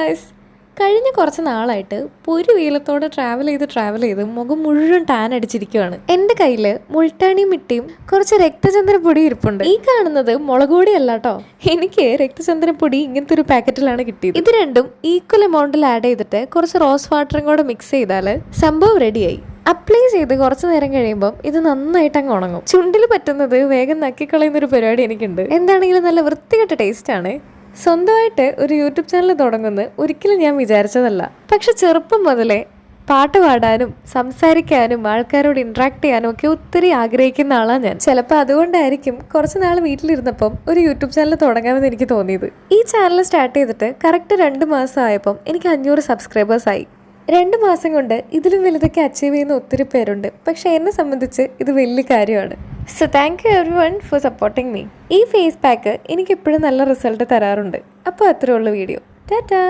Guys, കഴിഞ്ഞ കുറച്ച് നാളായിട്ട് പൊരി വെയിലത്തോടെ ട്രാവൽ ചെയ്ത് മുഖം മുഴുവൻ ടാൻ അടിച്ചിരിക്കുകയാണ്. എൻ്റെ കയ്യിൽ മുൾട്ടാണി മിട്ടിയും കുറച്ച് രക്തചന്ദനപ്പൊടി ഇരിപ്പുണ്ട്. ഈ കാണുന്നത് മുളക് പൊടി അല്ല കേട്ടോ. എനിക്ക് രക്തചന്ദനപ്പൊടി ഇങ്ങനത്തെ ഒരു പാക്കറ്റിലാണ് കിട്ടിയത്. ഇത് രണ്ടും ഈക്വൽ എമൗണ്ടിൽ ആഡ് ചെയ്തിട്ട് കുറച്ച് റോസ് വാട്ടറും കൂടെ മിക്സ് ചെയ്താൽ സംഭവം റെഡിയായി. അപ്ലൈ ചെയ്ത് കുറച്ച് നേരം കഴിയുമ്പം ഇത് നന്നായിട്ട് അങ്ങ് ഉണങ്ങും. ചുണ്ടിൽ പറ്റുന്നത് വേഗം നക്കിക്കളയുന്നൊരു പരിപാടി എനിക്കുണ്ട്. എന്താണെങ്കിലും നല്ല വൃത്തികെട്ട ടേസ്റ്റാണ്. സ്വന്തമായിട്ട് ഒരു യൂട്യൂബ് ചാനൽ തുടങ്ങുന്നത് ഒരിക്കലും ഞാൻ വിചാരിച്ചതല്ല. പക്ഷെ ചെറുപ്പം മുതലേ പാട്ട് പാടാനും സംസാരിക്കാനും ആൾക്കാരോട് ഇൻട്രാക്ട് ചെയ്യാനും ഒക്കെ ഒത്തിരി ആഗ്രഹിക്കുന്ന ആളാണ് ഞാൻ. ചിലപ്പോൾ അതുകൊണ്ടായിരിക്കും കുറച്ച് നാൾ വീട്ടിലിരുന്നപ്പം ഒരു യൂട്യൂബ് ചാനൽ തുടങ്ങാമെന്ന് എനിക്ക് തോന്നിയത്. ഈ ചാനൽ സ്റ്റാർട്ട് ചെയ്തിട്ട് കറക്റ്റ് 2 മാസം ആയപ്പം എനിക്ക് 500 സബ്സ്ക്രൈബേഴ്സായി. 2 മാസം കൊണ്ട് ഇതിലും വലുതൊക്കെ അച്ചീവ് ചെയ്യുന്ന ഒത്തിരി പേരുണ്ട്. പക്ഷെ എന്നെ സംബന്ധിച്ച് ഇത് വലിയ കാര്യമാണ്. So thank you every one four supporting me. ഈ ഫേസ് പാക്ക് എനിക്ക് എപ്പോഴും നല്ല റിസൾട്ട് തരാറുണ്ട്. അപ്പോൾ അത്രേ ഉള്ളൂ വീഡിയോ. ടാറ്റാ.